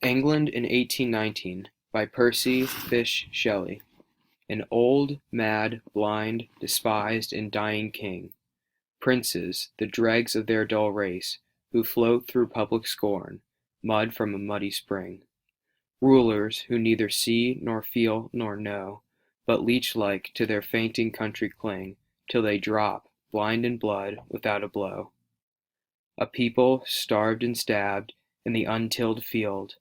England in 1819 by Percy Bysshe Shelley. An old, mad, blind, despised, and dying king. Princes, the dregs of their dull race, who float through public scorn, mud from a muddy spring. Rulers, who neither see, nor feel, nor know, but leech-like to their fainting country cling, till they drop, blind in blood, without a blow. A people, starved and stabbed, in the untilled field.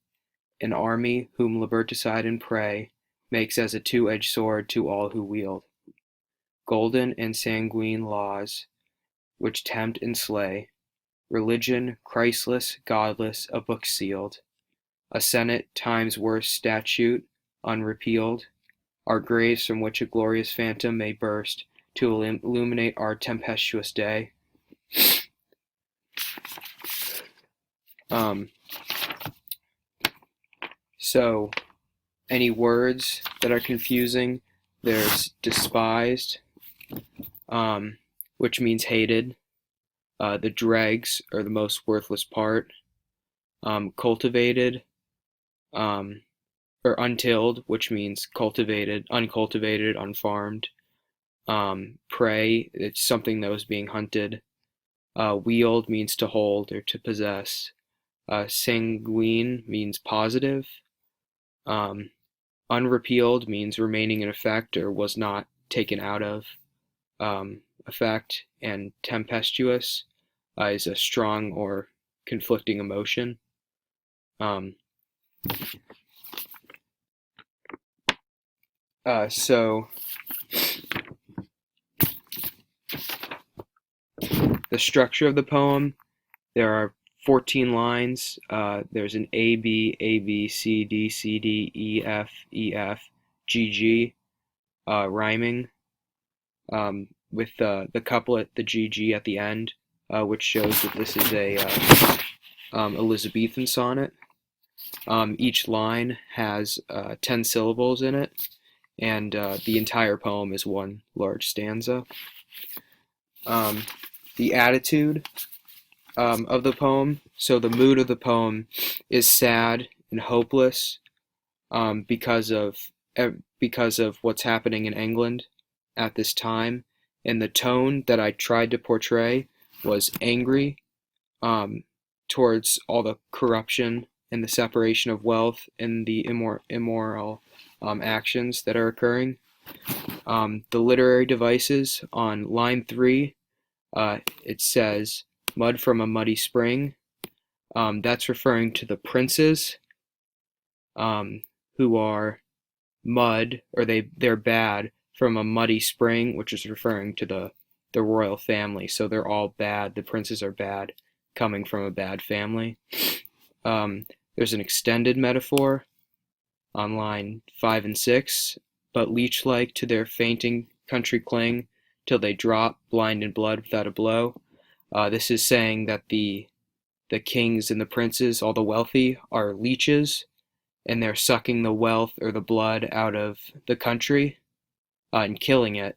An army whom liberticide and prey makes as a two-edged sword to all who wield. Golden and sanguine laws, which tempt and slay. Religion, Christless, godless, a book sealed. A senate, time's worst statute, unrepealed. Our graves from which a glorious phantom may burst to illuminate our tempestuous day. So, any words that are confusing, there's despised, which means hated. The dregs are the most worthless part. Cultivated, or untilled, which means cultivated, uncultivated, unfarmed. Prey, it's something that was being hunted. Wield means to hold or to possess. Sanguine means positive. Unrepealed means remaining in effect or was not taken out of effect. And tempestuous is a strong or conflicting emotion. So the structure of the poem, there are 14 lines. There's an A, B, C, D, C, D, E, F, G, G, rhyming, with the couplet, the G, G at the end, which shows that this is a Elizabethan sonnet. Each line has 10 syllables in it, and the entire poem is one large stanza. The attitude of the poem. So the mood of the poem is sad and hopeless because of what's happening in England at this time, and the tone that I tried to portray was angry towards all the corruption and the separation of wealth and the immoral actions that are occurring. The literary devices on line 3, it says, mud from a muddy spring. That's referring to the princes who are mud, or they're bad from a muddy spring, which is referring to the royal family. So they're all bad. The princes are bad, coming from a bad family. There's an extended metaphor on line 5 and 6. But leech-like to their fainting country cling, till they drop, blind in blood, without a blow. This is saying that the kings and the princes, all the wealthy, are leeches, and they're sucking the wealth or the blood out of the country and killing it.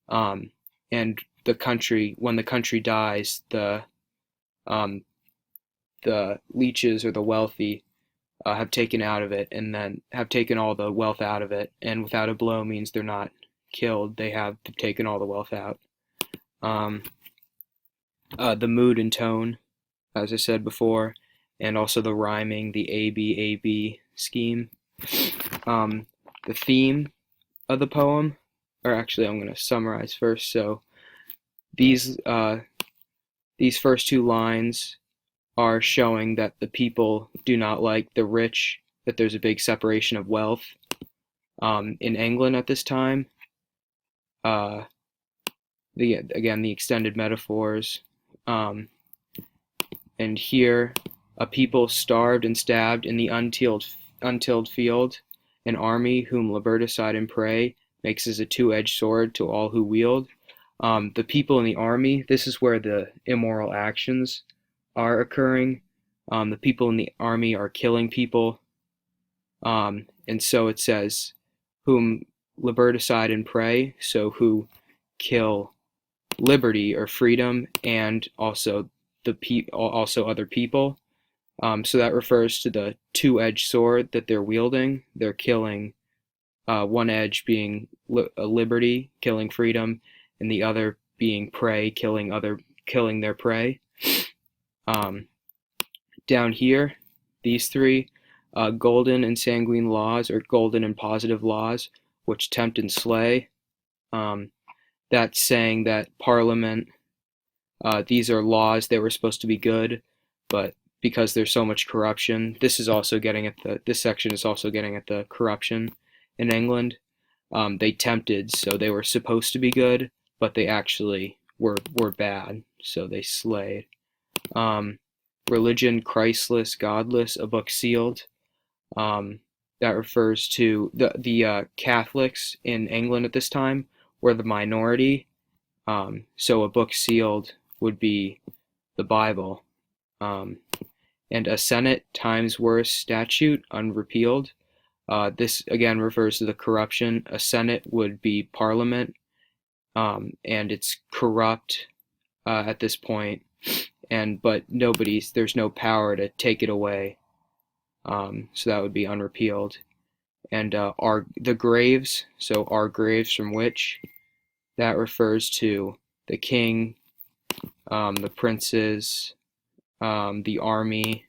And the country, when the country dies, the leeches or the wealthy have taken out of it, and then have taken all the wealth out of it. And without a blow means they're not killed; they have taken all the wealth out. The mood and tone, as I said before, and also the rhyming, the A-B scheme. The theme of the poem, or actually I'm going to summarize first. So these first two lines are showing that the people do not like the rich, that there's a big separation of wealth in England at this time. Again, the extended metaphors. And here, a people starved and stabbed in the untilled field, an army whom liberticide and prey makes as a two-edged sword to all who wield. The people in the army, this is where the immoral actions are occurring. The people in the army are killing people. And so it says, whom liberticide and prey, so who kill liberty or freedom, and also also other people. So that refers to the two-edged sword that they're wielding. They're killing, one edge being liberty, killing freedom, and the other being prey, killing their prey. Um, Down here, these three, golden and sanguine laws, or golden and positive laws, which tempt and slay. That's saying that Parliament, these are laws that were supposed to be good, but because there's so much corruption, this section is also getting at the corruption in England. They tempted, so they were supposed to be good, but they actually were bad, so they slayed. Religion, Christless, godless, a book sealed. That refers to the Catholics in England at this time were the minority. So a book sealed would be the Bible. And a Senate times worse statute unrepealed. This again refers to the corruption. A Senate would be Parliament, and it's corrupt at this point, but there's no power to take it away. So that would be unrepealed. And the graves, so our graves from which, that refers to the king, the princes, the army,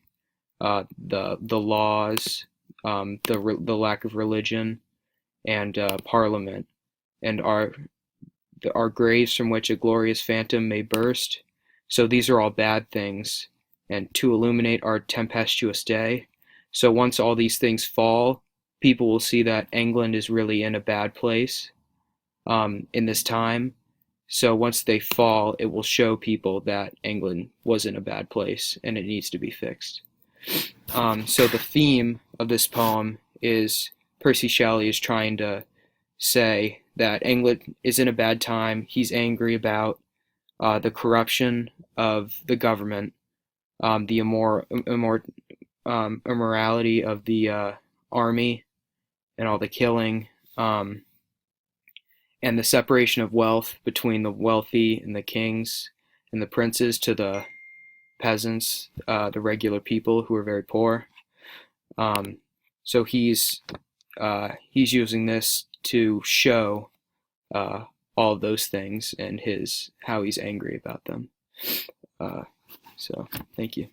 the laws, the lack of religion, and Parliament, and our graves from which a glorious phantom may burst. So these are all bad things, and to illuminate our tempestuous day. So once all these things fall, people will see that England is really in a bad place in this time. So once they fall, it will show people that England was in a bad place and it needs to be fixed. So the theme of this poem is Percy Shelley is trying to say that England is in a bad time. He's angry about the corruption of the government, the immorality of the army, and all the killing, and the separation of wealth between the wealthy and the kings and the princes to the peasants, the regular people who are very poor. So he's using this to show all of those things and how he's angry about them. So thank you.